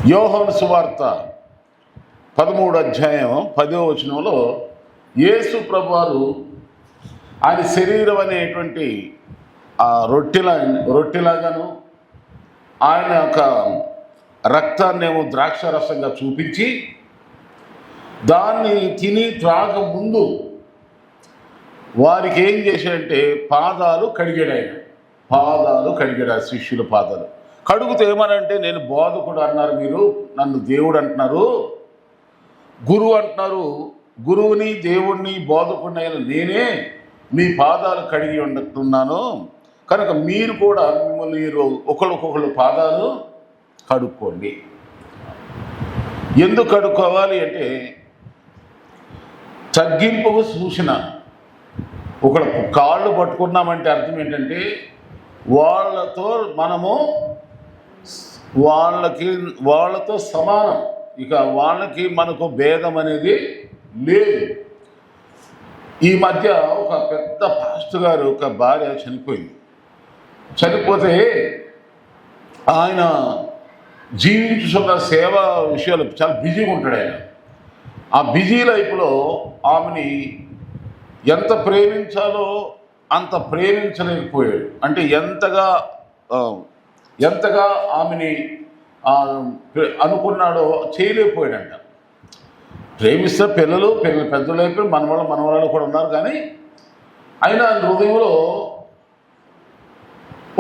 యోహాను సువార్త 13వ అధ్యాయం 10వ వచనంలో యేసు ప్రభువారు ఆయన శరీరం అనేటువంటి ఆ రొట్టెలాగాను ఆయన యొక్క రక్తాన్నేమో ద్రాక్షారసంగా చూపించి దాన్ని తిని త్రాగ ముందు వారికి ఏం చేశాడంటే పాదాలు కడిగాడు. శిష్యుల పాదాలు కడుగుతూ ఏమనంటే, నేను బోధకుడు అన్నారు, మీరు నన్ను దేవుడు అంటున్నారు, గురువు అంటున్నారు, గురువుని దేవుణ్ణి బోధకుడిని అయిన నేనే మీ పాదాలు కడిగి ఉంటున్నాను కనుక మీరు కూడా మీరు ఒకళ్ళకొకళ్ళు పాదాలు కడుక్కోండి. ఎందుకు కడుక్కోవాలి అంటే, తగ్గింపుకు సూచన. ఒకళ్ళ కాళ్ళు పట్టుకున్నామంటే అర్థం ఏంటంటే, వాళ్ళతో మనము వాళ్ళతో సమానం, ఇక వాళ్ళకి మనకు భేదం అనేది లేదు. ఈ మధ్య ఒక పెద్ద పాస్టర్ గారు ఒక భార్య చనిపోతే ఆయన జీవించుతున్న సేవా విషయాలు చాలా బిజీగా ఉంటాడు. ఆయన ఆ బిజీ లైఫ్లో ఆమెని ఎంత ప్రేమించాలో అంత ప్రేమించలేకపోయాడు. అంటే ఎంతగా ఆమెని అనుకున్నాడో చేయలేకపోయాడంట. ప్రేమిస్తే పిల్లలు పెద్దలు అయిపోయి మనవాళ్ళు కూడా ఉన్నారు, కానీ అయినా హృదయంలో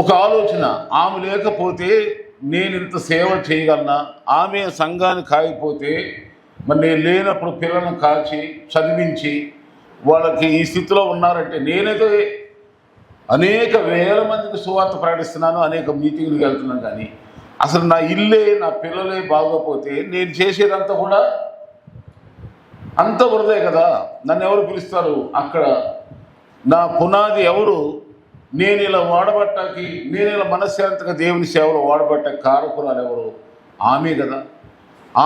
ఒక ఆలోచన, ఆమె లేకపోతే నేను ఇంత సేవ చేయగలనా, ఆమె సంఘాన్ని కాయకపోతే మరి నేను లేనప్పుడు పిల్లలను కాల్చి చదివించి వాళ్ళకి ఈ స్థితిలో ఉన్నారంటే, నేనైతే అనేక వేల మందికి సువార్త ప్రకటిస్తున్నాను, అనేక మీటింగ్లకు వెళ్తున్నాను, కానీ అసలు నా ఇల్లే నా పిల్లలే బాగోపోతే నేను చేసేదంతా కూడా అంత వృధే కదా. నన్ను ఎవరు పిలుస్తారు అక్కడ? నా పునాది ఎవరు? నేను ఇలా మనశ్శాంతిగా దేవుని సేవలో వాడబట్టకి కారకురాలు ఎవరు? ఆమె కదా.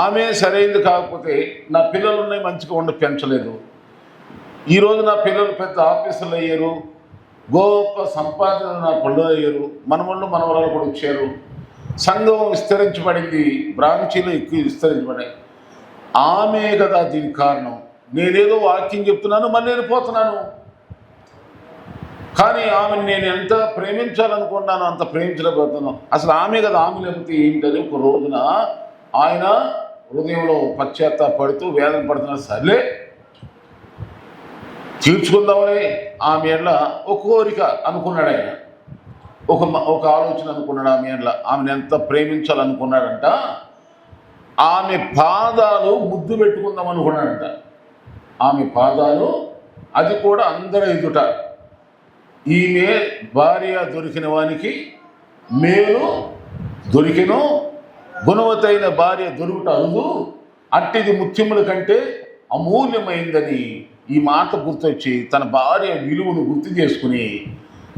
ఆమె సరైనది కాకపోతే నా పిల్లలున్నాయి మంచిగా పెంచలేదు. ఈరోజు నా పిల్లలు పెద్ద ఆఫీసులు అయ్యారు, గొప్ప సంపాదన నా పళ్ళు అయ్యారు, మనవరాలు కూడా వచ్చారు, సంఘం విస్తరించబడింది, బ్రాంచీలు ఎక్కువ విస్తరించబడాయి. ఆమె కదా దీనికి కారణం. నేనేదో వాక్యం చెప్తున్నాను, మళ్ళీ వెళ్ళిపోతున్నాను, కానీ ఆమెను నేను ఎంత ప్రేమించాలనుకున్నాను అంత ప్రేమించలేకపోతున్నాను. అసలు ఆమె కదా. ఆమె లేకపోతే ఏంటని ఒక రోజున ఆయన హృదయంలో పశ్చాత్తాపడుతూ వేదన పడుతున్నారు. సర్లే తీర్చుకుందామని ఆమె ఎడ్ల ఒక కోరిక అనుకున్నాడు. ఆయన ఒక ఆలోచన అనుకున్నాడు. ఆమెను ఎంత ప్రేమించాలనుకున్నాడంట, ఆమె పాదాలు ముద్దు పెట్టుకుందాం అనుకున్నాడంట. ఆమె పాదాలు, అది కూడా అందరూ ఎదుట. ఈమె భార్య దొరికిన వానికి మేలు దొరికిను, గుణవతైన భార్య దొరుకుట అరుదు, అట్టిది ముత్యముల కంటే అమూల్యమైందని ఈ మాట గుర్తొచ్చి తన భార్య విలువను గుర్తు చేసుకుని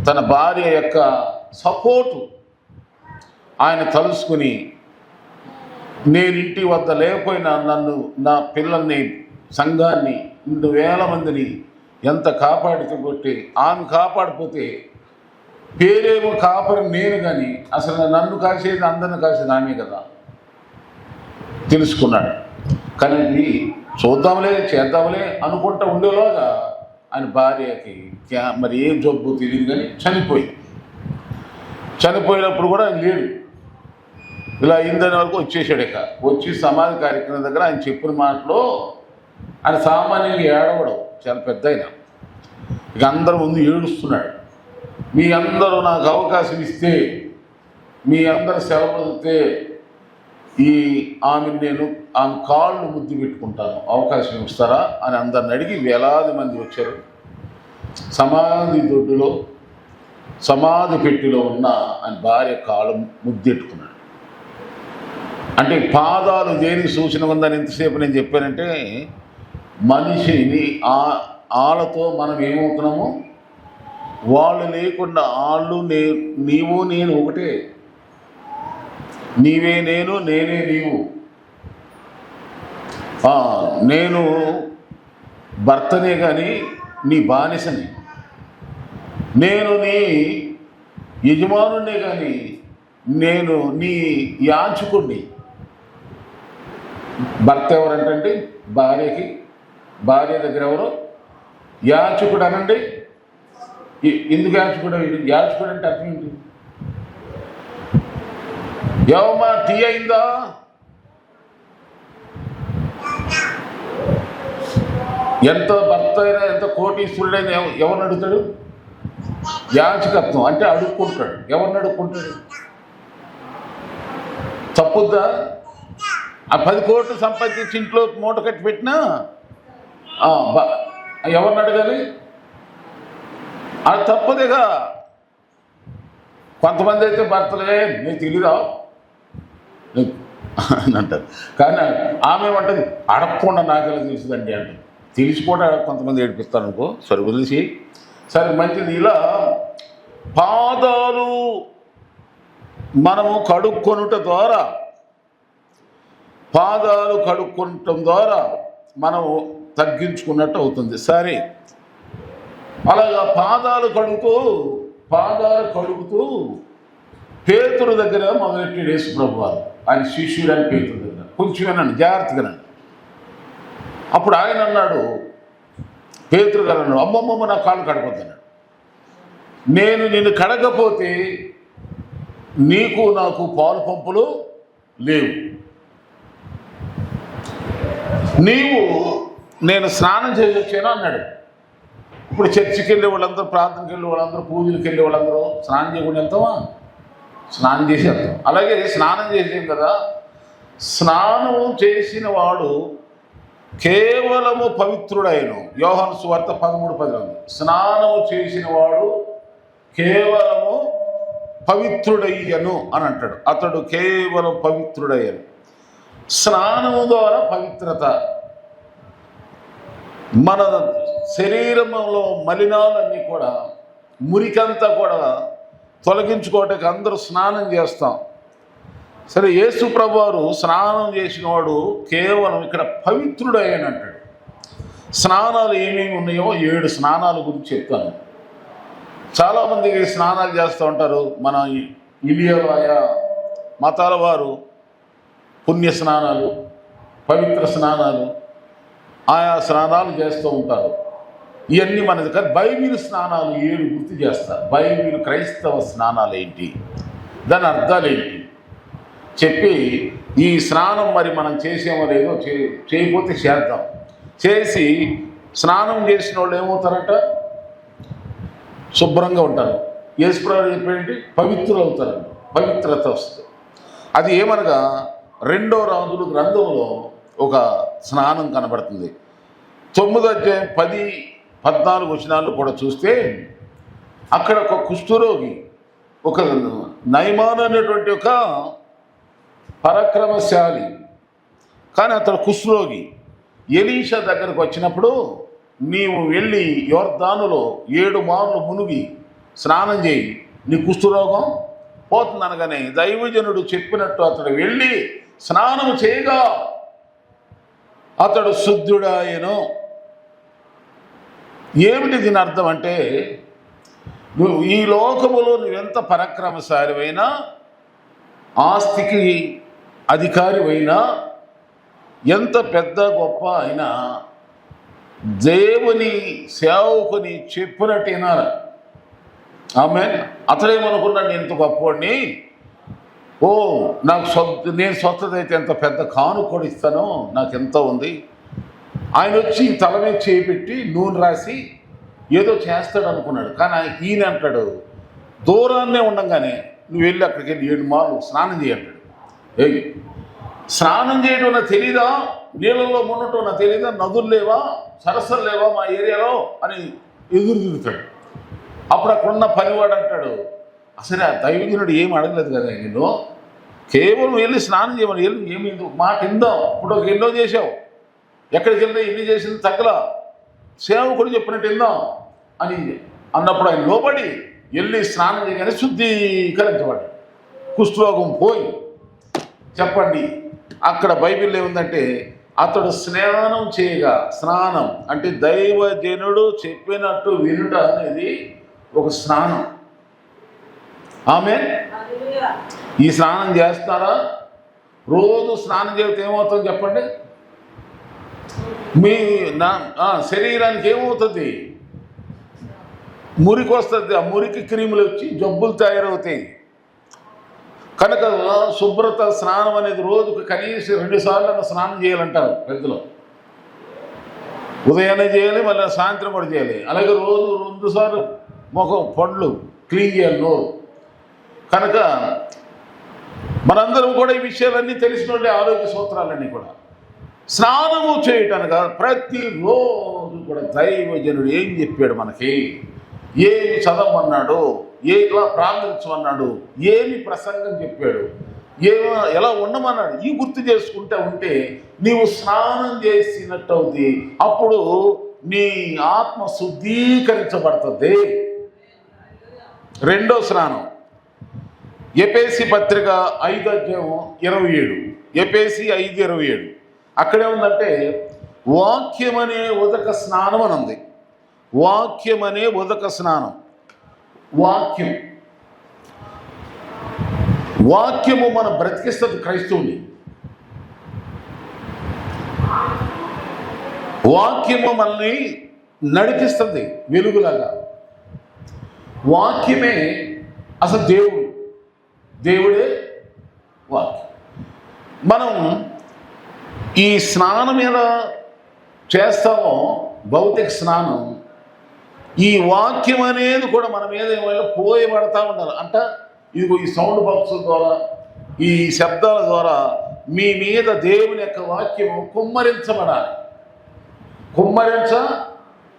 తన భార్య యొక్క సపోర్టు ఆయన తలుసుకుని, నేను ఇంటి వద్ద లేకపోయినా నన్ను, నా పిల్లల్ని, సంఘాన్ని, 2,000 మందిని ఎంత కాపాడితే కొట్టి ఆమె కాపాడిపోతే పేరేమో కాపరి నేను, కానీ అసలు నన్ను కాసేది అందరిని కాసేది ఆమె కదా తెలుసుకున్నాడు. కానీ అది చూద్దాంలే చేద్దాంలే అనుకుంటూ ఉండేలాగా ఆయన భార్యకి మరి ఏం జబ్బు తెలియదు, కానీ చనిపోయినప్పుడు కూడా ఆయన లేడు. ఇలా అయిందని వరకు వచ్చేసాడు. వచ్చి సమాధి కార్యక్రమం దగ్గర ఆయన చెప్పిన మాటలో ఆయన సామాన్యంగా ఏడవడం చాలా పెద్ద అయినా ఇక అందరి ముందు ఏడుస్తున్నాడు. మీ అందరూ నాకు అవకాశం ఇస్తే, మీ అందరు సెలవు ఇస్తే ఆమె కాళ్ళు ముద్దు పెట్టుకుంటాను, అవకాశం ఇస్తారా అని అందరిని అడిగి వేలాది మంది వచ్చారు. సమాధి పెట్టిలో ఉన్న ఆయన భార్య కాళ్ళు ముద్దెట్టుకున్నాడు. అంటే పాదాలు దేనికి సూచన ఉందని ఎంతసేపు నేను చెప్పానంటే, మనిషిని వాళ్ళతో మనం ఏమవుతున్నాము, వాళ్ళు లేకుండా నీవు నేను ఒకటే, నీవే నేను, నేనే నీవు. నేను భర్తనే కానీ నీ బానిసని, నేను నీ యజమానునే కానీ నేను నీ యాచకుడిని. భర్త ఎవరంటండి భార్యకి, భార్య దగ్గర ఎవరు యాచకుడు అనండి. ఎందుకు యాచకుడు? యాచకుడు అంటే అర్థం ఏంటి? ఏమమ్మా టీ అయిందా? ఎంత భర్త అయినా ఎంత కోటీశ్వరుడైనా ఎవరిని అడుగుతాడు? యాచకత్వం అంటే అడుక్కుంటాడు. ఎవరిని అడుక్కుంటాడు? తప్పుద్దా? ఆ 10 కోట్లు సంపాదించి ఇంట్లో మూట కట్టి పెట్టినా ఎవరిని అడగాలి? అది తప్పదేగా. కొంతమంది అయితే భర్తలే నీకు తెలియదా అని అంటారు. కానీ ఆమె ఏమంటుంది, అడగకుండా నాకెలా తెలుసుదండి అంటే. తెలిసిపోవడం కొంతమంది ఏడిపిస్తారు అనుకో, సరే వదిలేసి. సరే మంచిది. ఇలా పాదాలు మనము కడుక్కొనుట ద్వారా, పాదాలు కడుక్కొనటం ద్వారా మనము తగ్గించుకున్నట్టు అవుతుంది. సరే, అలాగా పాదాలు కడుగుతూ పేతురు దగ్గర మొదలెట్టాడు యేసు ప్రభు వారు. ఆయన శిష్యుడు అని పేతురు దగ్గర. కొంచెం వినండి, జాగ్రత్తగా. అప్పుడు ఆయన అన్నాడు, పేతురు గారు అన్నాడు, అమ్మమ్మమ్మ నా కాళ్ళు కడగొద్దన్నాడు. నేను నిన్ను కడగపోతే నీకు నాకు పాలు పంపులు లేవు. నేను స్నానం చేసి వచ్చాను అన్నాడు. ఇప్పుడు చర్చికి వెళ్ళే వాళ్ళందరూ, ప్రార్థనకి వెళ్ళే వాళ్ళందరూ, పూజలకు వెళ్ళే వాళ్ళందరూ స్నానం చేయకుండా వెళ్తామా? స్నానం చేసి వెళ్తాం. అలాగే స్నానం చేసాం కదా, స్నానం చేసిన వాడు కేవలము పవిత్రుడైను. యోహాను సువార్త 13:10. స్నానము చేసిన వాడు కేవలము పవిత్రుడయ్యను అని అంటాడు. అతడు కేవలం పవిత్రుడయ్యను. స్నానము ద్వారా పవిత్రత. మన శరీరంలో మలినాలన్నీ కూడా, మురికంతా కూడా తొలగించుకోవటానికి అందరూ స్నానం చేస్తాం. సరే, యేసు ప్రభువారు స్నానం చేసిన వాడు కేవలం ఇక్కడ పవిత్రుడయ్యని అంటాడు. స్నానాలు ఏమేమి ఉన్నాయో 7 స్నానాల గురించి చెప్తాను. చాలామంది స్నానాలు చేస్తూ ఉంటారు. మన ఇండియాలో మతాల వారు పుణ్య స్నానాలు, పవిత్ర స్నానాలు, ఆయా స్నానాలు చేస్తూ ఉంటారు. ఇవన్నీ మనది కాదు. బైబిల్ స్నానాలు 7 గుర్తు చేస్తారు. బైబిల్ క్రైస్తవ స్నానాలు ఏంటి, దాని అర్థాలు ఏంటి చెప్పి, ఈ స్నానం మరి మనం చేసేమో లేదో, చేయకపోతే చేద్దాం. చేసి స్నానం చేసిన వాళ్ళు ఏమవుతారట? శుభ్రంగా ఉంటారు. యేసుప్రభువు చెప్పేంటి? పవిత్రులు అవుతారు. పవిత్రత వస్తుంది. అది ఏమనగా 2వ రాజుల గ్రంథంలో ఒక స్నానం కనబడుతుంది. 9వ అధ్యాయం 10-14 వచనాలు కూడా చూస్తే, అక్కడ ఒక కుష్ఠరోగి, ఒక నయమాన్ అనేటువంటి ఒక పరాక్రమశాలి, కానీ అతడు కుష్ఠరోగి. ఎలీషా దగ్గరకు వచ్చినప్పుడు, నీవు వెళ్ళి యోర్దానులో 7 మార్లు మునిగి స్నానం చేయి, నీ కుష్ఠరోగం పోతుంది అనగానే దైవజనుడు చెప్పినట్టు అతడు వెళ్ళి స్నానం చేయగా అతడు శుద్ధుడాయను. ఏమిటి దీని అర్థం అంటే, నువ్వు ఈ లోకములో నువ్వెంత పరాక్రమశాలివైనా, ఆస్తికి అధికారివైనా, ఎంత పెద్ద గొప్ప అయినా, దేవుని సేవకుని చెప్పినట్టు వినాలి. ఆమేన్. అతడేమనుకున్నాడు, నేను ఇంత గొప్పవాడిని, నాకు నేను స్వస్థత అయితే ఎంత పెద్ద కానుకలు ఇస్తానో, నాకు ఎంత ఉంది. ఆయన వచ్చి తల మీద చేపెట్టి నూనె రాసి ఏదో చేస్తాడు అనుకున్నాడు. కానీ ఈయన అంటాడు, దూరాన్నే ఉండగానే నువ్వు వెళ్ళి అక్కడికి వెళ్ళి 7 మార్లు స్నానం చేయంటాడు. స్నానం చేయడం నాకు తెలీదా? నీళ్ళలో మునటం నాకు తెలీదా? నదులు లేవా, సరస్సులు లేవా మా ఏరియాలో అని ఎదురు తిరుగుతాడు. అప్పుడు అక్కడున్న పనివాడు అంటాడు, అసలు ఆ దైవజనుడు ఏం అడగలేదు కదా, నేను కేవలం వెళ్ళి స్నానం చేయమని వెళ్ళి ఏమి మాట ఇందాం. ఇప్పుడు ఎన్నో చేసావు, ఎక్కడికి వెళ్ళినా ఎన్ని చేసింది తగ్గలా, సేవకుడు చెప్పినట్టు ఇందాం అని అన్నప్పుడు ఆయన లోబడి వెళ్ళి స్నానం చేయగానే శుద్ధీకరించబడ్డాడు. కుష్ఠరోగం పోయి. చెప్పండి, అక్కడ బైబిల్లో ఏముందంటే, అతడు స్నానం చేయగా, స్నానం అంటే దైవజనుడు చెప్పినట్టు వినుట అనేది ఒక స్నానం. ఆమేన్. ఈ స్నానం చేస్తారా? రోజు స్నానం చేస్తే ఏమవుతుంది చెప్పండి? మీ శరీరానికి ఏమవుతుంది? మురికి వస్తుంది. ఆ మురికి క్రిములు వచ్చి జబ్బులు తయారవుతాయి. కనుక శుభ్రత స్నానం అనేది రోజుకు కనీసం 2 సార్లు స్నానం చేయాలంటారు పెద్దలు. ఉదయాన్నే చేయాలి, మళ్ళీ సాయంత్రం కూడా చేయాలి. అలాగే రోజు 2 సార్లు ముఖం పండ్లు క్లీన్ చేయాలి, నోరు. కనుక మనందరం కూడా ఈ విషయాలన్నీ తెలిసిన వాళ్ళే, ఆరోగ్య సూత్రాలన్నీ కూడా. స్నానము చేయటానికి ప్రతిరోజు కూడా దైవజనుడు ఏం చెప్పాడు మనకి, ఏమి చదవమన్నాడు, ఏలా ప్రార్థించమన్నాడు, ఏమి ప్రసంగం చెప్పాడు, ఎలా ఉండమన్నాడు, ఈ గుర్తు చేసుకుంటూ ఉంటే నీవు స్నానం చేసినట్టు అవుతుంది. అప్పుడు నీ ఆత్మ శుద్ధీకరించబడుతుంది. రెండో స్నానం ఎఫెసీ పత్రిక 5:27. ఎఫెసీ 5:27 అక్కడే ఉందంటే వాక్యమనే ఉదక స్నానం అని ఉంది. వాక్యమనే ఉదక స్నానం. వాక్యము మన బ్రతికిస్తుంది క్రైస్తవుని. వాక్యము మనల్ని నడిపిస్తుంది వెలుగులాగా. వాక్యమే అసలు దేవుడే వాక్యం. మనం ఈ స్నానం మీద చేస్తామో భౌతిక స్నానం, ఈ వాక్యం అనేది కూడా మన మీద పోయబడతా ఉండాలి. అంటే ఇదిగో ఈ సౌండ్ బాక్సుల ద్వారా, ఈ శబ్దాల ద్వారా మీ మీద దేవుని యొక్క వాక్యము కుమ్మరించబడాలి.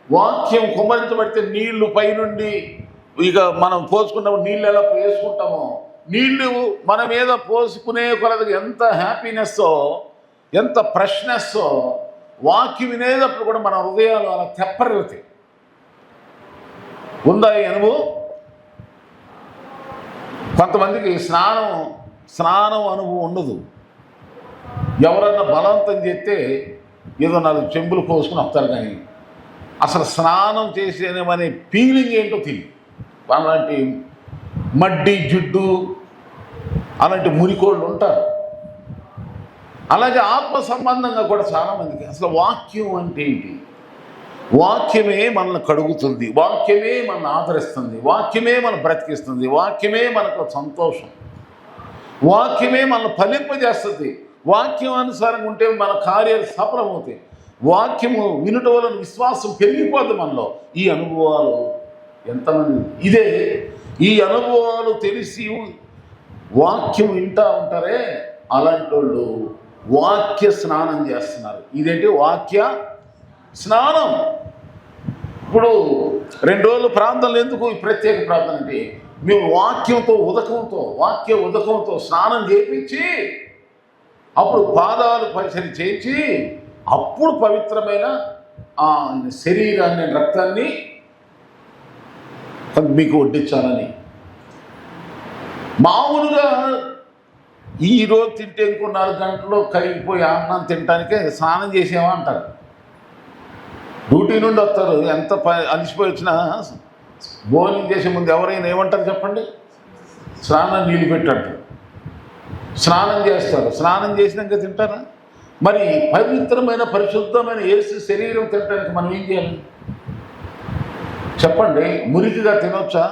వాక్యం కుమ్మరించబడితే నీళ్లు పైనుండి ఇక మనం పోసుకున్నప్పుడు నీళ్ళు ఎలా వేసుకుంటామో, నీళ్ళు మన మీద పోసుకునే కొలది ఎంత హ్యాపీనెస్సో, ఎంత ఫ్రెష్నెస్సో, వాక్యం వినేటప్పుడు కూడా మన హృదయాలు అలా తెప్పరిల్లుతాయి. ఉందా ఈ అనుభవం? కొంతమందికి స్నానం అనుభవం ఉండదు. ఎవరన్నా బలవంతం చేస్తే ఏదో 4 చెంబులు పోసుకుని వస్తారు, కానీ అసలు స్నానం చేసేమనే ఫీలింగ్ ఏంటో తెలియదు. అలాంటి మడ్డి జిడ్డు, అలాంటి మురికోళ్ళు ఉంటారు. అలాగే ఆత్మ సంబంధంగా కూడా చాలామందికి అసలు వాక్యం అంటే ఏంటి? వాక్యమే మనల్ని కడుగుతుంది, వాక్యమే మనల్ని ఆదరిస్తుంది, వాక్యమే మనం బ్రతికిస్తుంది, వాక్యమే మనకు సంతోషం, వాక్యమే మనల్ని ఫలింపజేస్తుంది. వాక్యం అనుసారంగా ఉంటే మన కార్యాలు సఫలమవుతాయి. వాక్యము వినుట వలన విశ్వాసం పెరిగిపోద్ది మనలో. ఈ అనుభవాలు ఎంతమంది ఈ అనుభవాలు తెలిసి వాక్యం వింటూ ఉంటారే, అలాంటి వాళ్ళు వాక్య స్నానం చేస్తున్నారు. ఇదేంటి వాక్య స్నానం. ఇప్పుడు 2 రోజుల ప్రార్థనలు ఎందుకు ఈ ప్రత్యేక ప్రార్థన అంటే, మేము వాక్య ఉదకంతో స్నానం చేయించి అప్పుడు పాదాలు పరిచయం చేయించి అప్పుడు పవిత్రమైన శరీరాన్ని, రక్తాన్ని మీకు వడ్డించాలని. మామూలుగా ఈరోజు తింటే ఇంకో 4 గంటల్లో కరిగిపోయి అన్నం తినడానికే స్నానం చేసేవా అంటారు. డ్యూటీ నుండి వస్తారు, ఎంత అలసిపోయి వచ్చినా భోజనం చేసే ముందు ఎవరైనా ఏమంటారు చెప్పండి? స్నానం నీళ్ళు పెట్టంటారు. స్నానం చేస్తారు, స్నానం చేసినాక తింటారా? మరి పవిత్రమైన పరిశుద్ధమైన యేసు శరీరం తినడానికి మనం ఏం చేయాలి చెప్పండి? మురికిగా తినొచ్చా?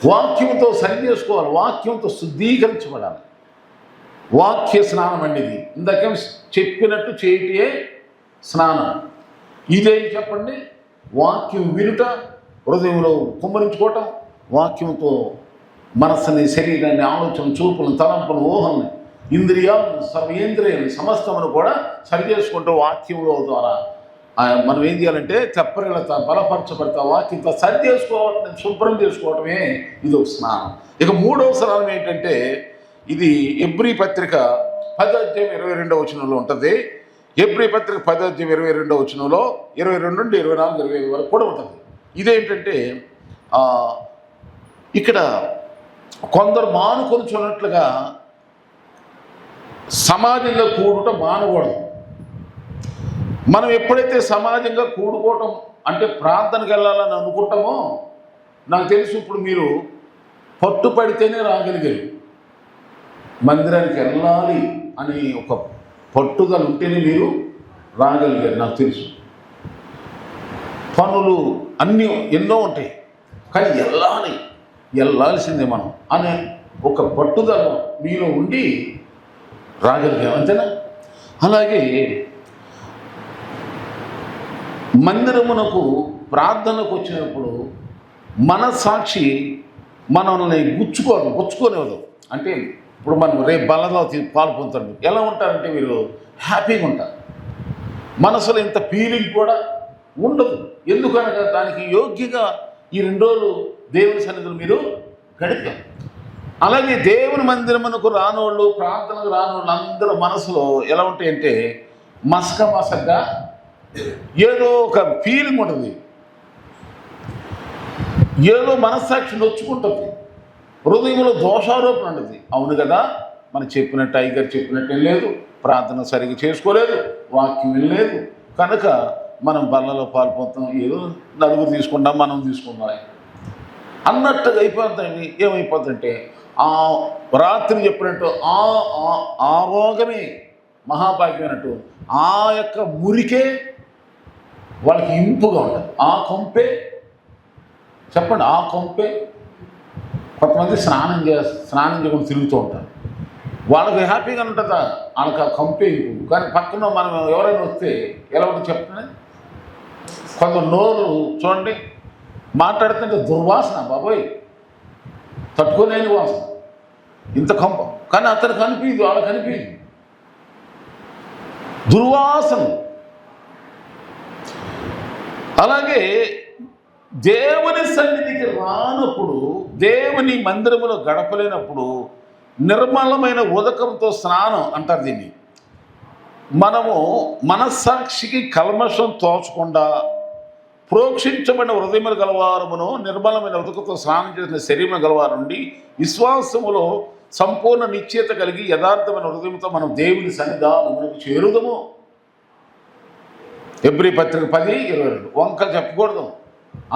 వాక్యంతో సరి చేసుకోవాలి, వాక్యంతో శుద్ధీకరించబడాలి. వాక్య స్నానం అండి ఇది. ఇందాక చెప్పినట్టు చేయటే స్నానం. ఇదేం చెప్పండి? వాక్యం వినుట, హృదయంలో కుమ్మరించుకోవటం, వాక్యంతో మనస్సుని, శరీరాన్ని, ఆలోచన, చూపులను, తలంపులను, ఊహల్ని, ఇంద్రియాలను, సర్వేంద్రియాలను సమస్తమును కూడా సరి చేసుకుంటూ వాక్యంలో ద్వారా మనం ఏం చేయాలంటే తెప్పరిల్లుతా, బలపరచబడతా, వాక్యంతో సరి చేసుకోవటం, శుభ్రం చేసుకోవటమే ఇది ఒక స్నానం. ఇక 3వ స్నానం ఏంటంటే, ఇది ఎబ్రీ పత్రిక 10:22 ఉంటుంది. ఎబ్రీ పత్రిక 10:22 22 నుండి 24, 25 వరకు కూడా ఉంటుంది. ఇదేంటంటే ఇక్కడ కొందరు మానుకొని చూడట్లుగా సమాజంలో కూడుట మానకూడదు. మనం ఎప్పుడైతే సమాజంగా కూడుకోవటం అంటే ప్రార్థనకు వెళ్ళాలని అనుకుంటామో, నాకు తెలుసు ఇప్పుడు మీరు పట్టుపడితేనే రాగలిగారు. మందిరానికి వెళ్ళాలి అని ఒక పట్టుదల ఉంటేనే మీరు రాగలిగారు. నాకు తెలుసు పనులు అన్నీ ఎన్నో ఉంటాయి, కానీ వెళ్ళాల్సిందే మనం అనే ఒక పట్టుదల మీలో ఉండి రాగలిగాం, అంతేనా? అలాగే మందిరమునకు ప్రార్థనకు వచ్చినప్పుడు మనస్సాక్షి మనల్ని గుచ్చుకోనివ్వదు. అంటే ఇప్పుడు మనం రేపు బలలో పాలు పొందుతారు. ఎలా ఉంటారంటే మీరు హ్యాపీగా ఉంటారు, మనసులో ఇంత ఫీలింగ్ కూడా ఉండదు. ఎందుకనగా దానికి యోగ్యంగా ఈ 2 రోజులు దేవుని సన్నిధిలో మీరు గడిపారు. అలాగే దేవుని మందిరమునకు రానోళ్ళు, ప్రార్థనకు రానోళ్ళు అందరూ మనసులో ఎలా ఉంటాయంటే మసకగా ఏదో ఒక ఫీలింగ్ ఉంటుంది, ఏదో మనస్సాక్షి నొచ్చుకుంటుంది, హృదయంలో దోషారోపణ ఉంటుంది. అవును కదా, మనం చెప్పినట్టు అయ్యగారు చెప్పినట్టు లేదు, ప్రార్థన సరిగ్గా చేసుకోలేదు, వాక్యం వినలేదు, కనుక మనం బల్లలో పాల్పొందుతాం, ఏదో నలుగురు తీసుకుంటాం, మనం తీసుకుందాం అన్నట్టుగా అయిపోతుందండి. ఏమైపోతుందంటే ఆ రాత్రి చెప్పినట్టు ఆ రోగమే మహాభాగ్యమైనట్టు ఆ యొక్క మురికే వాళ్ళకి ఇంపుగా ఉంటుంది. ఆ కొంపే చెప్పండి, ఆ కొంపే. కొంతమంది స్నానం చేయకుండా తిరుగుతూ ఉంటారు, వాళ్ళకి హ్యాపీగా ఉంటుందా? వాళ్ళకి ఆ కంపే ఇంపు. కానీ పక్కన మనం ఎవరైనా వస్తే ఎలా ఉంటుంది చెప్పండి. కొంత నోరు చూడండి మాట్లాడుతుంటే దుర్వాసన, బాబోయ్ తట్టుకోలేని వాసన, ఇంత కంప. కానీ అతనికి అనిపించదు, వాళ్ళకి అనిపించదు, దుర్వాసన. అలాగే దేవుని సన్నిధికి రానప్పుడు, దేవుని మందిరములో గడపలేనప్పుడు నిర్మలమైన ఉదకంతో స్నానం అంటారు దీన్ని. మనము మనస్సాక్షికి కల్మషం తోచకుండా ప్రోక్షించబడిన హృదయములు గలవారమును నిర్మలమైన ఉదకంతో స్నానం చేసిన శరీరం గలవారు నుండి విశ్వాసములో సంపూర్ణ నిశ్చయత కలిగి యథార్థమైన హృదయంతో మనం దేవుని సన్నిధానమునకు చేరుదము. ఎబ్రీ పత్రిక 10:22. వంకలు చెప్పకూడదు,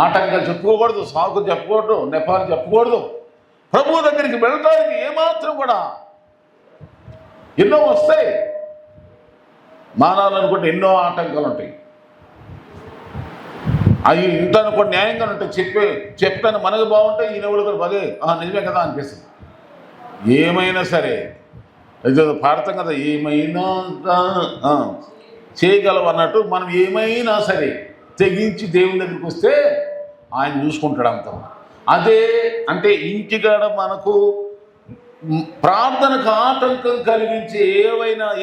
ఆటంకాలు చెప్పుకోకూడదు, సాకులు చెప్పకూడదు, నెపాలు చెప్పకూడదు. ప్రభు దగ్గరికి వెళ్ళడానికి ఏమాత్రం కూడా ఎన్నో వస్తాయి, మానాలనుకుంటే ఎన్నో ఆటంకాలు ఉంటాయి. అవి ఇంటాను కూడా న్యాయంగా ఉంటాయి, చెప్తాను మనకు బాగుంటాయి, ఈ నవ్వులు కూడా భలే నిజమే కదా అనిపిస్తుంది. ఏమైనా సరే ఏదో పాడతాం కదా, ఏమైనా చేయగలవు అన్నట్టు మనం ఏమైనా సరే తెగించి దేవుని దగ్గరికి వస్తే ఆయన చూసుకుంటాడు అంత. అదే అంటే ఇంటికాడ మనకు ప్రార్థనకు ఆటంకం కలిగించి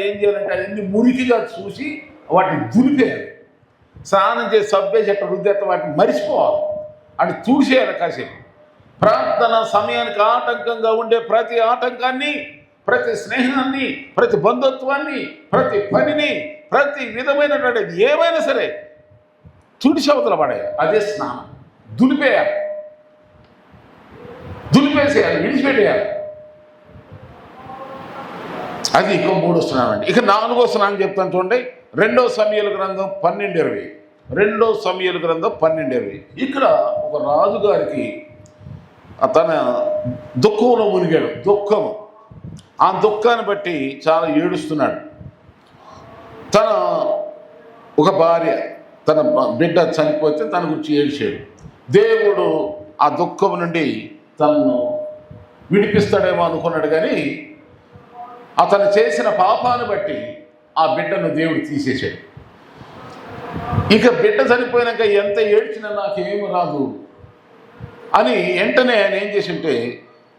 ఏం చేయాలంటే అవన్నీ మురికిగా చూసి వాటిని దులిపేయాలి. స్నానం చేసి సబ్బేసి ఎక్కడ రుద్దేత వాటిని మరిచిపోవాలి, అని చూసేయాలి కాసేపు. ప్రార్థన సమయానికి ఆటంకంగా ఉండే ప్రతి ఆటంకాన్ని, ప్రతి స్నేహాన్ని, ప్రతి బంధుత్వాన్ని, ప్రతి పనిని, ప్రతి విధమైనటువంటి ఏమైనా సరే తుడిచి అవతల పడేయాలి. అదే స్నానం. దులిపేసేయాలి, విడిచిపెట్టేయాలి. అది ఇక 3వ స్నానం అండి. ఇక 4వ స్నానం చెప్తాను చూడండి. 2 సమూయేలు గ్రంథం 12:20. 2 సమూయేలు గ్రంథం 12:20. ఇక్కడ ఒక రాజుగారికి తన దుఃఖంలో మునిగాడు. ఆ దుఃఖాన్ని బట్టి చాలా ఏడుస్తున్నాడు. తన ఒక భార్య, తన బిడ్డ చనిపోతే తన గురించి ఏడ్చాడు. దేవుడు ఆ దుఃఖం నుండి తనను విడిపిస్తాడేమో అనుకున్నాడు, కానీ అతను చేసిన పాపాన్ని బట్టి ఆ బిడ్డను దేవుడు తీసేశాడు. ఇక బిడ్డ చనిపోయినాక ఎంత ఏడ్చినా నాకేమి రాదు అని వెంటనే ఆయన ఏం చేసింటే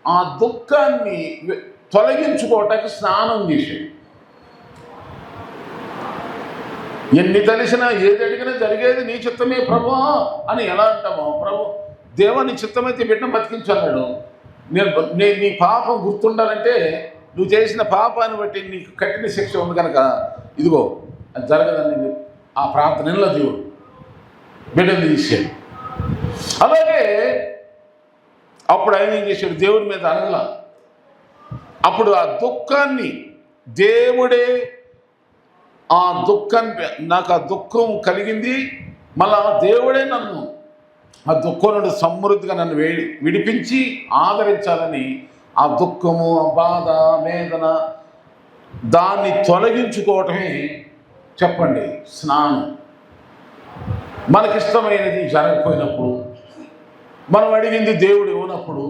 ఆ దుఃఖాన్ని తొలగించుకోవటానికి స్నానం చేశాడు. ఎన్ని తెలిసినా ఏది అడిగినా జరిగేది నీ చిత్తమే ప్రభువా అని ఎలా అంటామో, ప్రభు దేవా నీ చిత్తమైతే బిడ్డను బతికించన్నాడు. నేను నీ పాపం గుర్తుండాలంటే నువ్వు చేసిన పాపాన్ని బట్టి నీకు కఠిన శిక్ష ఉంది కనుక ఇదిగో అది జరగదని ఆ ప్రార్థనలో దేవుడు బిడ్డను తీసాడు. అలాగే అప్పుడు ఆయన ఏం చేశాడు, దేవుడి మీద అనగల. అప్పుడు ఆ దుఃఖాన్ని దేవుడే, ఆ దుఃఖాన్ని, నాకు ఆ దుఃఖం కలిగింది, మళ్ళా దేవుడే నన్ను ఆ దుఃఖం నుండి సమృద్ధిగా నన్ను విడిపించి ఆదరించాలని ఆ దుఃఖము, ఆ బాధ, వేదన, దాన్ని తొలగించుకోవటమే చెప్పండి స్నానం. మనకిష్టమైనది జరగకపోయినప్పుడు, మనం అడిగింది దేవుడు ఇవ్వనప్పుడు,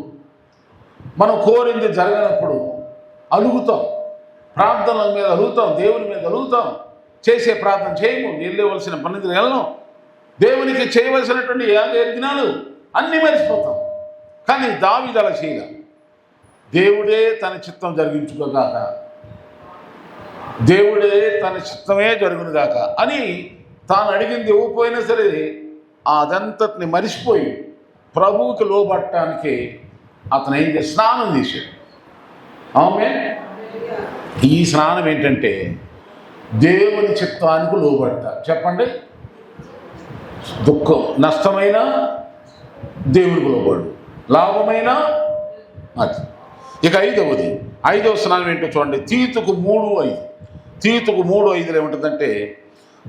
మనం కోరింది జరగనప్పుడు అలుగుతాం, ప్రార్థనల మీద అలుగుతాం, దేవుని మీద అలుగుతాం, చేసే ప్రార్థన చేయము, వెళ్ళవలసిన పని వెళ్ళం, దేవునికి చేయవలసినటువంటి యజ్ఞాలు అన్నీ మర్చిపోతాం. కానీ దావీదు అలా చేయలే. దేవుడే తన చిత్తం జరిగించుకోగాక, దేవుడే తన చిత్తమే జరుగునుగాక అని తాను అడిగింది ఇవ్వకపోయినా సరే అదంతటిని మరిచిపోయి ప్రభువుకి లోబట్టడానికి అతను ఏం చేసి స్నానం చేశాడు. ఆమేన్. ఈ స్నానం ఏంటంటే దేవుని చిత్తానికి లోబడ్డ. చెప్పండి, దుఃఖం నష్టమైనా దేవునికి లోబడు, లాభమైనా అది. ఇక ఐదవ స్నానం ఏంటో చూడండి. తీతుకు 3:5. తీతుకు 3:5 ఏముంటుందంటే,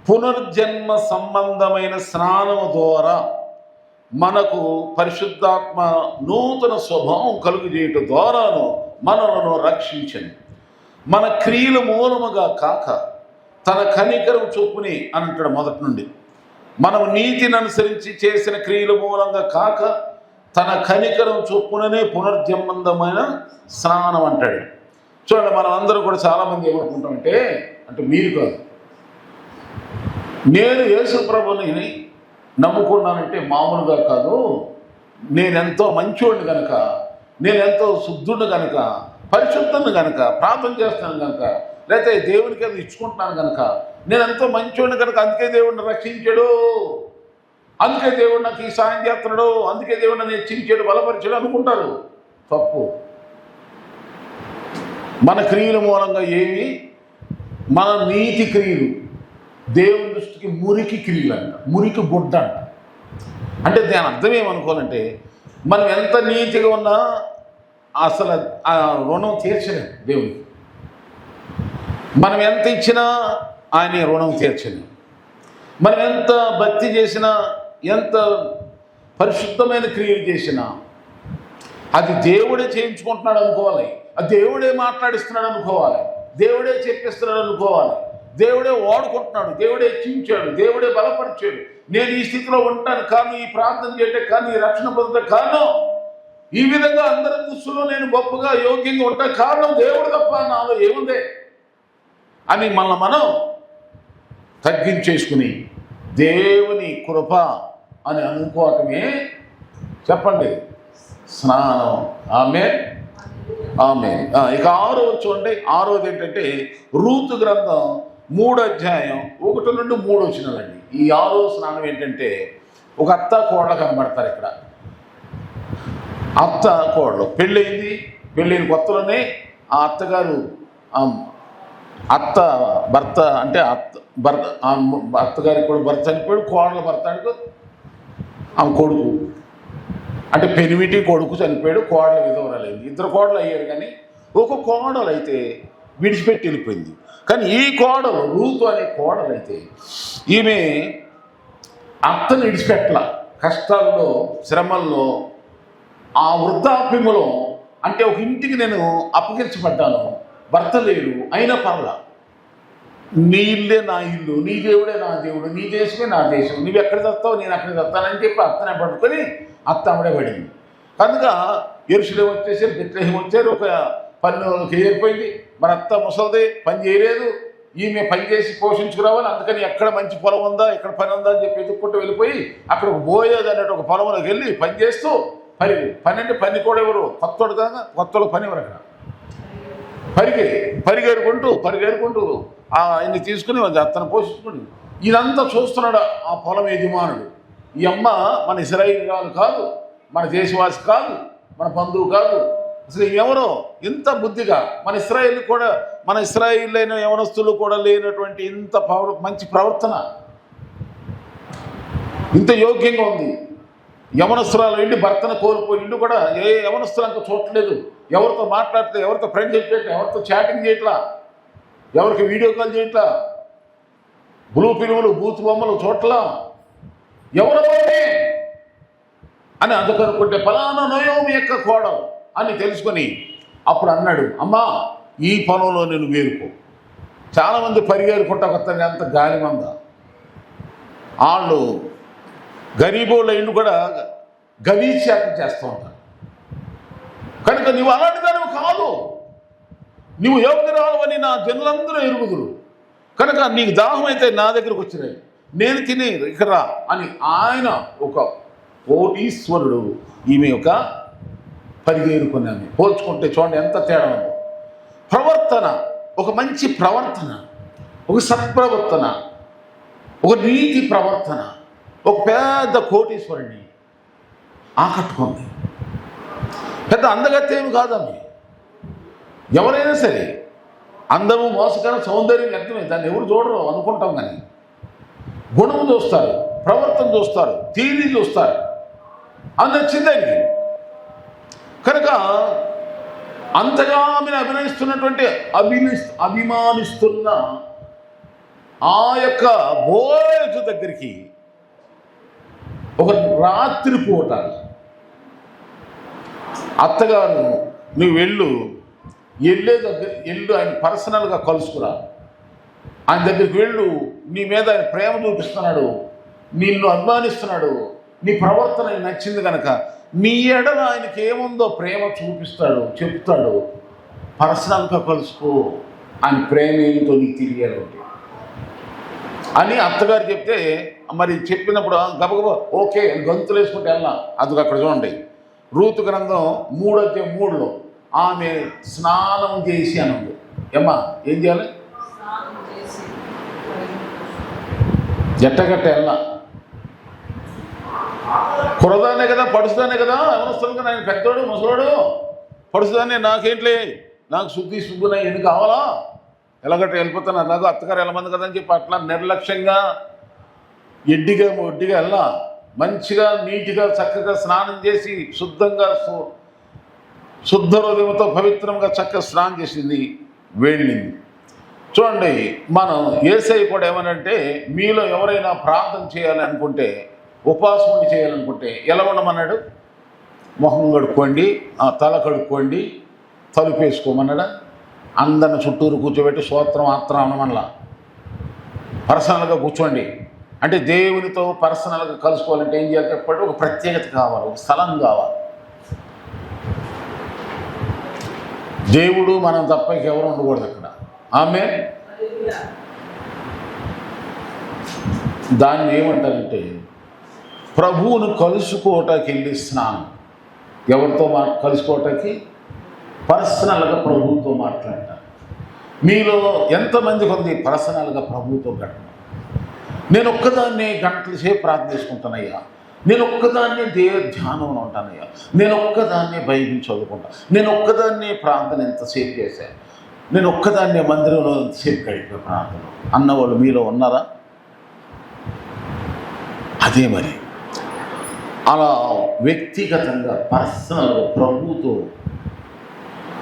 పునర్జన్మ సంబంధమైన స్నానము ద్వారా మనకు పరిశుద్ధాత్మ నూతన స్వభావం కలుగు చేయటం ద్వారాను మనలను రక్షించండి. మన క్రియల మూలముగా కాక తన కనికరం చొప్పుని అని అంటాడు మొదటి నుండి. మనం నీతిని అనుసరించి చేసిన క్రియల మూలంగా కాక తన కనికరం చొప్పుననే పునర్జన్మందమైన స్నానం అంటాడు. చూడండి, మనం అందరూ కూడా చాలామంది ఏమనుకుంటామంటే, అంటే మీరు కాదు, నేను యేసు ప్రభుని నమ్ముకున్నానంటే మామూలుగా కాదు, నేనెంతో మంచివాడిని కనుక, నేనెంతో శుద్ధుడిని కనుక, పరిశుద్ధుని కనుక, ప్రార్థన చేస్తాను కనుక, లేకపోతే దేవునికి అది ఇచ్చుకుంటున్నాను కనుక, నేను ఎంతో మంచివాడిని కనుక అందుకే దేవుడిని రక్షించాడు, అందుకే దేవుడు నాకు ఈ సాయం చేస్తున్నాడు, అందుకే దేవుడు నన్ను హెచ్చించాడు, బలపరిచాడు అనుకుంటారు. తప్పు. మన క్రియల మూలంగా ఏమి, మన నీతి క్రియలు దేవుని దృష్టికి మురికి క్రియలు అంట, మురికి గుడ్డ అంట. అంటే దాని అర్థం ఏమనుకోవాలంటే, మనం ఎంత నీతిగా ఉన్నా అసలు ఆ రుణం తీర్చలేం దేవునికి. మనం ఎంత ఇచ్చినా ఆయన రుణం తీర్చలేం. మనం ఎంత భక్తి చేసినా, ఎంత పరిశుద్ధమైన క్రియలు చేసినా అది దేవుడే చేయించుకుంటున్నాడు అనుకోవాలి, అది దేవుడే మాట్లాడిస్తున్నాడు అనుకోవాలి, దేవుడే చెప్పిస్తున్నాడు అనుకోవాలి, దేవుడే వాడుకుంటున్నాడు, దేవుడే హెచ్చించాడు, దేవుడే బలపరిచాడు. నేను ఈ స్థితిలో ఉంటాను కాను, ఈ ప్రార్థన చేయటం కాను, ఈ రక్షణ పొందటం కాను, ఈ విధంగా అందరి దృష్టిలో నేను గొప్పగా యోగ్యంగా ఉంటాను కారణం దేవుడు తప్ప నాలో ఏముందే అని మనం తగ్గించేసుకుని దేవుని కృప అని అనుకోవటమే చెప్పండి స్నానం. ఆమేన్. ఆమేన్. ఇక 6వ చూడండి. 6వది ఏంటంటే రూతు గ్రంథం 3:1-3 ఈ 6వ స్నానం ఏంటంటే, ఒక అత్త కోడలు కనబడతారు ఇక్కడ. అత్త కోడలు పెళ్ళైన కొత్తలోనే ఆ అత్తగారు అత్త భర్త అంటే అత్తగారికి కూడా భర్త చనిపోయాడు, కోడల భర్త అంటే ఆమె కొడుకు అంటే పెనిమిటి కొడుకు చనిపోయాడు, కోడల విధవరాలైంది. 2 కోడలు అయ్యారు, కానీ ఒక కోడలు అయితే విడిచిపెట్టి వెళ్ళిపోయింది. కానీ ఈ కోడలు రూతు అనే కోడలు అయితే ఈమె అత్తను విడిచిపెట్టల. కష్టాల్లో, శ్రమల్లో, ఆ వృద్ధాప్యములో, అంటే ఒక ఇంటికి నేను అప్పగించబడ్డాను, భర్త లేడు, అయినా పర్లా, నీ ఇల్లే నా ఇల్లు, నీ దేవుడే నా దేవుడు, నీ దేశమే నా దేశం, నువ్వు ఎక్కడ చస్తావు నేను అక్కడ చస్తానని చెప్పి అత్తనే పట్టుకొని అత్త అమ్మడే పడింది. కనుక యెరూషలేము వచ్చేసారు, బెత్లెహేము వచ్చారు, ఒక పనిలోకి ఏరిపోయింది. మరి అత్త ముసలిది, పని చేయలేదు, ఈమె పని చేసి పోషించుకురావాలి. అందుకని ఎక్కడ మంచి పొలం ఉందా, ఎక్కడ పని ఉందా అని చెప్పి ఎదుక్కుంటూ వెళ్ళిపోయి అక్కడ బోయేది అన్నట్టు ఒక పొలంలోకి వెళ్ళి పని చేస్తూ పని అంటే పని కూడా ఎవరు కొత్తోడు కదా, కొత్తోడు పని ఎవరు అక్కడ పరిగెడుకుంటూ ఆయన్ని తీసుకుని అతను పోషించుకుని ఇదంతా చూస్తున్నాడు ఆ పొలం యజమానుడు. ఈ అమ్మ మన ఇశ్రాయేలీయురాలు కాదు, మన దేశవాసి కాదు, మన బంధువు కాదు, అసలు ఎవరో ఇంత బుద్ధిగా మన ఇశ్రాయేలీయులైన యవనస్తులు కూడా లేనటువంటి ఇంత మంచి ప్రవర్తన, ఇంత యోగ్యంగా ఉంది. యవనస్తురాలు ఇంటి భర్తను కోల్పోయి ఇంటి కూడా ఏ యవనస్తులు అంత చూడట్లేదు, ఎవరితో మాట్లాడట్లేదు, ఎవరితో ఫ్రెండ్ చేయట్లేదు, ఎవరితో చాటింగ్ చేయట్లా, ఎవరికి వీడియో కాల్ చేయట్లా, బ్లూ ఫిల్ములు బూత్ బొమ్మలు చూడట్లా, ఎవరైతే అని అందుకనుకుంటే ఫలానా నయోమి యొక్క కోడలు అని తెలుసుకొని అప్పుడు అన్నాడు, అమ్మా ఈ పొలంలో నేను వేరుకో. చాలామంది పరిగేరుకుంటా కొత్తగా అంత గాలి మంద. వాళ్ళు గరీబోళ్ళ ఇల్లు కూడా గలీచేత చేస్తూ ఉంటారు. కనుక నువ్వు అలాంటి దానివి కాదు, నువ్వు యోగ్యురాలు అని నా జనులందరూ ఎరుగుదురు. కనుక నీకు దాహం అయితే నా దగ్గరకు వచ్చినాయి, నేను తిని ఇక్కడ రా అని ఆయన ఒక కోటీశ్వరుడు, ఈమె ఒక పరిగేరుకున్నాను. పోల్చుకుంటే చూడండి ఎంత తేడా ఉందో. ప్రవర్తన, ఒక మంచి ప్రవర్తన, ఒక సత్ప్రవర్తన, ఒక నీతి ప్రవర్తన ఒక పెద్ద కోటీశ్వరుడిని ఆకట్టుకుంది. పెద్ద అందగత్తేమి కాదమ్మి. ఎవరైనా సరే అందము మోసకరం సౌందర్యం వ్యక్తమే, దాన్ని ఎవరు చూడరు అనుకుంటాం, కానీ గుణము చూస్తారు, ప్రవర్తన చూస్తారు, తీరి చూస్తారు. అది నచ్చింది ఆయనకి. కనుక అంతగా ఆమెను అభిమానిస్తున్న ఆ యొక్క బోయజు దగ్గరికి ఒక రాత్రి పూట అత్తగారు నువ్వు వెళ్ళు ఆయన పర్సనల్గా కలుసుకురా, ఆయన దగ్గరికి వెళ్ళు, నీ మీద ఆయన ప్రేమ చూపిస్తున్నాడు, నిన్ను అభిమానిస్తున్నాడు, నీ ప్రవర్తన ఆయన నచ్చింది కనుక నీ ఎడల ఆయనకి ఏముందో ప్రేమ చూపిస్తాడు, చెప్తాడు, పర్సనల్గా కలుసుకో, ఆయన ప్రేమ ఏమిటో నీకు తెలియాలి అని అత్తగారు చెప్తే, మరి చెప్పినప్పుడు గబగబా ఓకే గంతులు వేసుకుంటే వెళ్ళా. అది అక్కడ చూడండి, రూతు గ్రంథం 3:3 ఆమె స్నానం చేసి అన్నది. ఏమ్మా ఏం చేయాలి? జట్టగట్ట వెళ్ళా, కురదానే కదా, పడుచుదానే కదా, ఎవరొస్తాను కదా, ఆయన పెద్దోడు ముసలోడు, పడుచుదాన్ని నాకేంట్లే, నాకు శుద్ధున ఎన్ని కావాలా, ఎలాగట్ట వెళ్ళిపోతాను, అలాగో అత్తగారు వెళ్ళమంది కదా అని చెప్పి అట్లా నిర్లక్ష్యంగా ఒడ్డిగా వెళ్ళా. మంచిగా నీట్గా చక్కగా స్నానం చేసి శుద్ధంగా శుద్ధ హృదయంతో పవిత్రంగా చక్కగా స్నానం చేసింది, వెళ్ళింది. చూడండి, మనం యేసయ్య కూడా ఏమనంటే, మీలో ఎవరైనా ప్రార్థన చేయాలి అనుకుంటే, ఉపవాసం చేయాలనుకుంటే ఎలా ఉండమన్నాడు? మొహం కడుక్కోండి, తల కడుక్కోండి, తలుపు వేసుకోమన్నాడా? అందరిని చుట్టూరు కూర్చోబెట్టి స్తోత్రం ఆత్రం అనమనలా. పర్సనల్గా కూర్చోండి అంటే దేవునితో పర్సనల్గా కలుసుకోవాలంటే ఏం చేయాలి చెప్పండి? ఒక ప్రత్యేకత కావాలి, ఒక స్థలం కావాలి. దేవుడు మనం తప్ప ఎవరు ఉండకూడదు అక్కడ. ఆమె దాన్ని ఏమంటారంటే ప్రభువును కలుసుకోవటానికి వెళ్ళి స్నానం. ఎవరితో కలుసుకోవటానికి? పర్సనల్గా ప్రభువుతో మాట్లాడతారు. మీలో ఎంతమందికి ఉంది పర్సనల్గా ప్రభువుతో గడప? నేను ఒక్కదాన్నే గంటల సేపు ప్రార్థన చేసుకుంటానయ్యా, నేను ఒక్కదాన్నే ధ్యానంలో ఉంటానయ్యా, నేను ఒక్కదాన్నే బైబిల్ చదువుకుంటా, నేను ఒక్కదాన్నే ప్రార్థన ఎంతసేపు చేశాను, నేను ఒక్కదాన్నే మందిరంలో ఎంతసేపు గడిపే ప్రార్థన అన్నవాళ్ళు మీలో ఉన్నారా? అదే మరి అలా వ్యక్తిగతంగా పర్సనల్గా ప్రభువుతో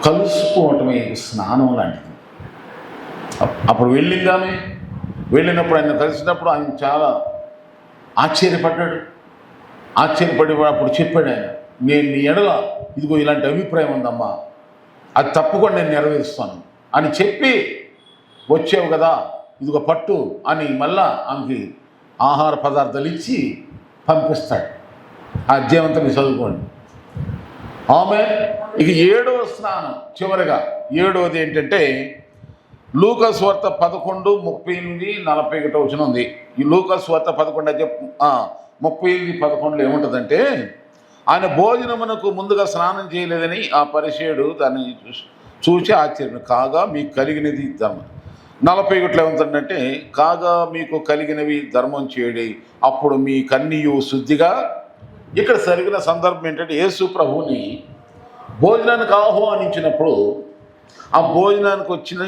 కలుసుకోవటమే స్నానం లాంటిది. అప్పుడు వెళ్ళినప్పుడు ఆయన కలిసినప్పుడు ఆయన చాలా ఆశ్చర్యపడ్డాడు. ఆశ్చర్యపడి అప్పుడు చెప్పాడు ఆయన, నేను నీ ఎడల ఇదిగో ఇలాంటి అభిప్రాయం ఉందమ్మా, అది తప్పకుండా నేను నెరవేరుస్తాను అని చెప్పి, వచ్చావు కదా ఇదిగో పట్టు అని మళ్ళా ఆమెకి ఆహార పదార్థాలు ఇచ్చి పంపిస్తాడు. ఆ అధ్యాయంతో మీరు చదువుకోండి. ఆమె ఇక 7వ స్నానం, చివరిగా 7వది ఏంటంటే లూకా సువార్త 11:38-41 ఉంది. ఈ లూకా సువార్త 11:38-11 ఏముంటుందంటే, ఆయన భోజనమునకు ముందుగా స్నానం చేయలేదని ఆ పరిసయ్యుడు దాన్ని చూసి ఆశ్చర్యం. కాగా మీకు కలిగినది ధర్మం. 41 ఏముంటుందంటే, కాగా మీకు కలిగినవి ధర్మం చేయడి, అప్పుడు మీ కన్నీయు శుద్ధిగా. ఇక్కడ జరిగిన సందర్భం ఏంటంటే, యేసు ప్రభువుని భోజనానికి ఆహ్వానించినప్పుడు ఆ భోజనానికి వచ్చిన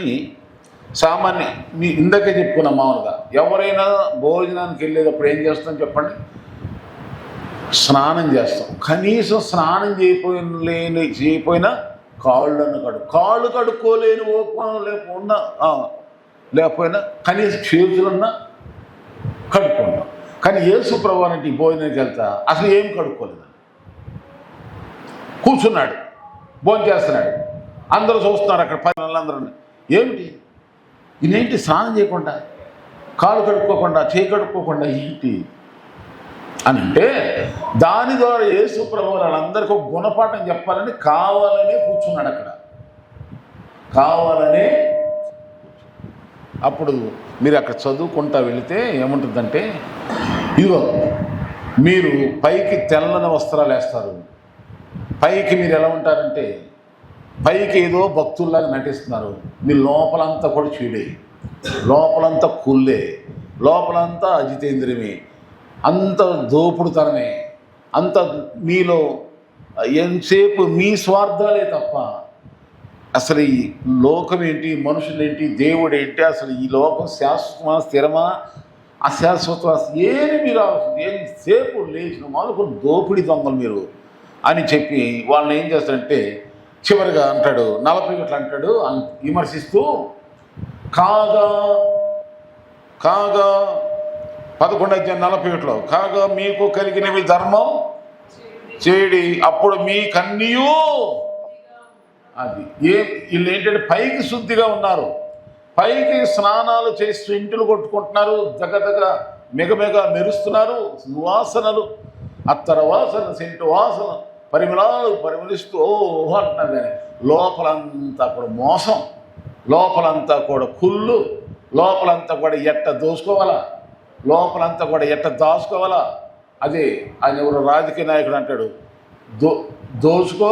సామాన్య మీ ఇందాకే చెప్పుకున్నాం, మామూలుగా ఎవరైనా భోజనానికి వెళ్ళేటప్పుడు ఏం చేస్తాం చెప్పండి? స్నానం చేస్తాం. కనీసం స్నానం చేయకపోయినా కాళ్ళు కడుక్కోలేని ఓపన లేకపోయినా కనీసం చేతులున్నా కడుక్కున్నాం. కానీ యేసు ప్రభువు అంటే భోజనానికి వెళ్తా అసలు ఏం కడుక్కోలేదు, కూర్చున్నాడు, భోజనం చేస్తున్నాడు. అందరూ చూస్తున్నారు అక్కడ పనులందరూ. ఏమిటి ఇదేంటి, స్నానం చేయకుండా, కాలు కడుక్కోకుండా, చేయి కడుక్కోకుండా ఏంటి అని అంటే, దాని ద్వారా యేసు ప్రభువు వాళ్ళందరికీ ఒక గుణపాఠం చెప్పాలని కావాలనే కూర్చున్నాడు అక్కడ, కావాలనే. అప్పుడు మీరు అక్కడ చదువుకుంటా వెళితే ఏముంటుందంటే, ఇదిగో మీరు పైకి తెల్లని వస్త్రాలు వేస్తారు, పైకి మీరు ఎలా ఉంటారంటే పైకి ఏదో భక్తుల్లాగా నటిస్తున్నారు, మీ లోపలంతా కూడా చీడే, లోపలంతా కుళ్ళే, లోపలంతా అజితేంద్రియమే, అంత దోపుడుతనమే, అంత మీలో ఎంతసేపు మీ స్వార్థాలే తప్ప అసలు ఈ లోకం ఏంటి, మనుషులేంటి, దేవుడు ఏంటి, అసలు ఈ లోకం శాశ్వతమా స్థిరమా అశాశ్వతమా ఏమి మీరు ఎంతసేపు లేచిన మొదలుకొని దోపిడి దొంగలు మీరు అని చెప్పి వాళ్ళని ఏం చేస్తారంటే చివరిగా అంటాడు 40 గంటలు అంటాడు విమర్శిస్తూ, కాగా కాగా 11:40 కాగా మీకు కలిగినవి ధర్మం చేడి, అప్పుడు మీ కన్యూ అది వీళ్ళు ఏంటంటే పైకి శుద్ధిగా ఉన్నారు, పైకి స్నానాలు చేస్తూ ఇంటిలు కొట్టుకుంటున్నారు, దగ్గర మెగమెగ మెరుస్తున్నారు, వాసనలు అత్తర వాసన, సెంటు వాసన, పరిమళాలు పరిమళిస్తూ ఓహో అంటున్నారు. కానీ లోపలంతా కూడా మోసం, లోపలంతా కూడా కుళ్ళు, లోపలంతా కూడా ఎట్ట దోసుకోవాలా, లోపలంతా కూడా ఎట్ట దాచుకోవాలా. అదే ఆయన ఎవరు రాజకీయ నాయకుడు అంటాడు, దోచుకో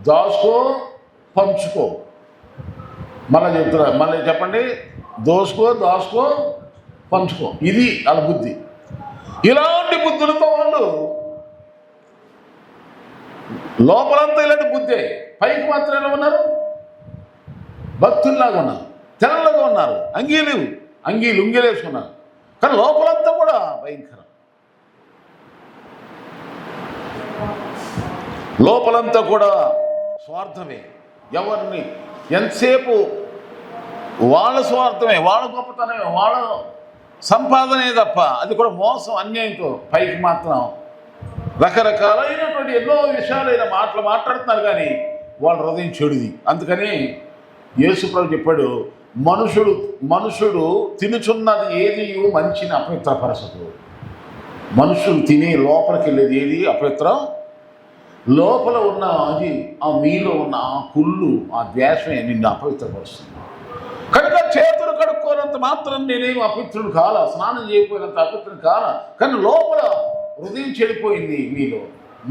దాచుకో పంచుకో. మళ్ళీ చెప్తున్నా, మళ్ళీ చెప్పండి, దోసుకో దాచుకో పంచుకో. ఇది వాళ్ళ బుద్ధి. ఇలాంటి బుద్ధులతో వాళ్ళు లోపలంతా ఇలాంటి బుద్ధే, పైకి మాత్రం ఎలా ఉన్నారు, భక్తుల్లాగా ఉన్నారు, తెల్లగా ఉన్నారు, అంగీలు వేసుకున్నారు, కానీ లోపలంతా కూడా భయంకరం, లోపలంతా కూడా స్వార్థమే. ఎవరిని ఎంతసేపు వాళ్ళ స్వార్థమే, వాళ్ళ గొప్పతనమే, వాళ్ళ సంపాదనే తప్ప, అది కూడా మోసం, అన్యాయంతో. పైకి మాత్రం రకరకాలైనటువంటి ఎన్నో విషయాలైన మాటలు మాట్లాడుతున్నారు, కానీ వాళ్ళ హృదయం చెడుది. అందుకని యేసుప్రభు చెప్పాడు, మనుషుడు తినుచున్నది ఏది మంచిని అపవిత్రపరచదు. మనుషులు తినే లోపలికి వెళ్ళేది ఏది అపవిత్రం, లోపల ఉన్న అది ఆ మీలో ఉన్న ఆ కుళ్ళు, ఆ ద్వేషమే నిన్ను అపవిత్రపరుస్తుంది. కనుక చేతులు కడుక్కోనంత మాత్రం నేనేమి అపవిత్రుడు కాలా, స్నానం చేయకపోయినంత అపవిత్రుడు కాలా, కానీ లోపల హృదయం చెడిపోయింది మీలో.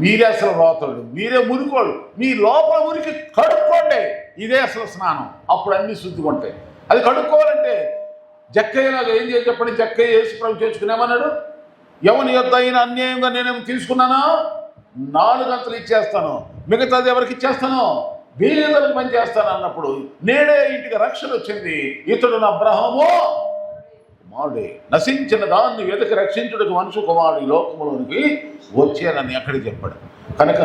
మీరే అసలు రోతలు, మీరే మురికోళ్ళు, మీ లోపల మురికి కడుక్కోండి. ఇదే అసలు స్నానం, అప్పుడు అన్ని శుద్ధిగా ఉంటాయి. అది కడుక్కోవాలంటే జక్కయ్యలాగా ఏం చేసి చెప్పండి. జక్కయ్య యేసుప్రభు చేసుకునేమన్నాడు, ఎవని యొద్ద అయినా అన్యాయంగా నేనేమి తీసుకున్నానా 4 గంటలు ఇచ్చేస్తాను, మిగతాది ఎవరికి ఇచ్చేస్తాను, బీదలకు పని చేస్తాను అన్నప్పుడు నేడే ఇంటికి రక్షణ వచ్చింది. ఇతడు అబ్రహాము కుమారుడే, నశించిన దాన్ని వెతికి రక్షించుటకు మనుషు కుమారుడు ఈ లోకములోనికి వచ్చానని అక్కడికి చెప్పాడు. కనుక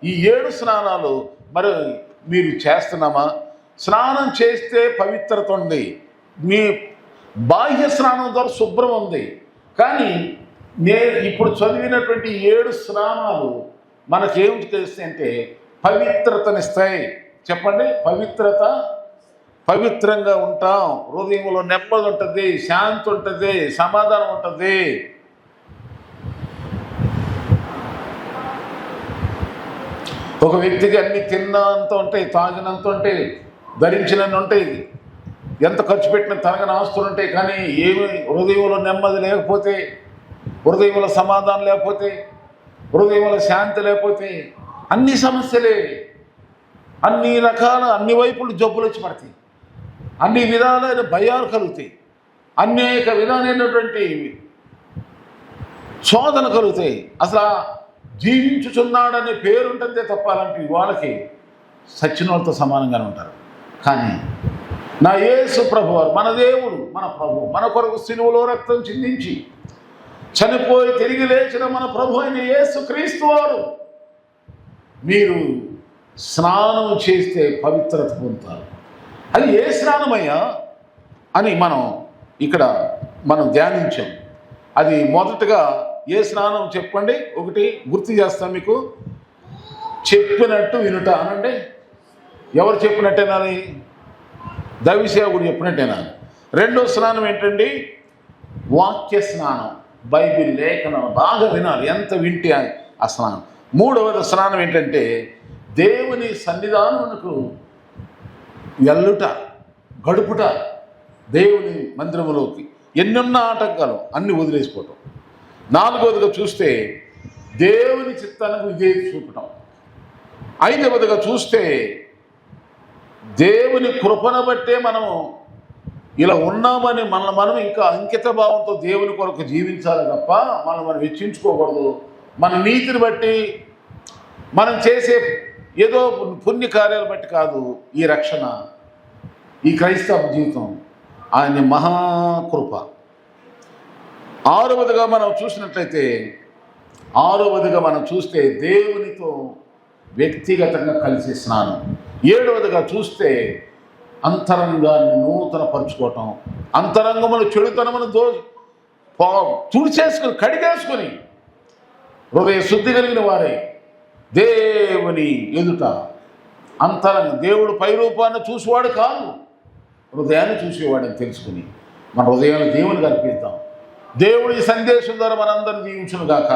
ఈ 7 స్నానాలు మరి మీరు చేస్తున్నామా? స్నానం చేస్తే పవిత్రత ఉంది, మీ బాహ్య స్నానం ద్వారా శుభ్రం ఉంది. కానీ నేను ఇప్పుడు చదివినటువంటి 7 స్నానాలు మనకేమిటి తెలుస్తాయి అంటే పవిత్రతనిస్తాయి. చెప్పండి, పవిత్రంగా ఉంటాం, హృదయంలో నెమ్మది ఉంటుంది, శాంతి ఉంటుంది, సమాధానం ఉంటుంది. ఒక వ్యక్తికి అన్ని తిన్నంత ఉంటాయి, తాగినంత ఉంటాయి, ధరించినంత ఉంటాయి, ఎంత ఖర్చు పెట్టిన తరగని ఆస్తులు ఉంటాయి, కానీ ఏమి హృదయంలో నెమ్మది లేకపోతే, హృదయంలో సమాధానం లేకపోతే, హృదయంలో శాంతి లేకపోతే అన్ని సమస్యలే, అన్ని రకాల అన్ని వైపులు జబ్బులు వచ్చి పడతాయి, అన్ని విధాలైన భయాలు కలుగుతాయి, అనేక విధాలైనటువంటి శోధన కలుగుతాయి. అసలు జీవించుచున్నాడనే పేరు ఉంటుందే తప్ప అలాంటి వాళ్ళకి సచ్చిన వాళ్ళతో సమానంగానే ఉంటారు. కానీ నా యేసు ప్రభు వారు, మన దేవుడు, మన ప్రభు, మన కొరకు సిలువలో రక్తం చిందించి చనిపోయి తిరిగి లేచిన మన ప్రభు అయిన యేసు క్రీస్తు వారు, మీరు స్నానం చేస్తే పవిత్రత పొందుతారు. అది ఏ స్నానమయ్యా అని మనం ధ్యానించాం. అది మొదటగా ఏ స్నానం చెప్పండి, ఒకటి గుర్తు చేస్తాం మీకు. చెప్పినట్టు వినుట అనండి. ఎవరు చెప్పినట్టేనాలి? దైవసేవకుడు చెప్పినట్టేనాలి. రెండో స్నానం ఏంటండి? వాక్య స్నానం, బైబిల్ లేఖనం బాగా వినాలి, ఎంత వింటే ఆ స్నానం. మూడవది స్నానం ఏంటంటే దేవుని సన్నిధానమునకు వెళ్ళుట, గడుపుట, దేవుని మందిరములోకి ఎన్నున్న ఆటంకాలు అన్ని వదిలేసిపోవటం. నాలుగవదిగా చూస్తే దేవుని చిత్తానికి విధేయత చూపటం. ఐదవదిగా చూస్తే దేవుని కృపను బట్టే మనం ఇలా ఉన్నామని మనం ఇంకా అంకిత భావంతో దేవుని కొరకు జీవించాలి తప్ప మనం వెచ్చించుకోకూడదు. మన నీతిని బట్టి మనం చేసే ఏదో పుణ్య కార్యాలు బట్టి కాదు ఈ రక్షణ, ఈ క్రైస్తవ జీవితం ఆయన మహాకృప. ఆరవదిగా మనం చూస్తే దేవునితో వ్యక్తిగతంగా కలిసి స్నానం. ఏడవదిగా చూస్తే అంతరంగాన్ని నూతనపరుచుకోవటం, అంతరంగమును చెడుతనమును తుడిచేసుకుని కడిగేసుకొని హృదయ శుద్ధి కలిగిన వారే దేవుని ఎదుట అంతరంగం. దేవుడు పై రూపాన్ని చూసేవాడు కాదు, హృదయాన్ని చూసేవాడని తెలుసుకుని మన హృదయాన్ని దేవునికి అర్పిద్దాం. దేవుడి సందేశం ద్వారా మనందరినీ దీవించును గాక.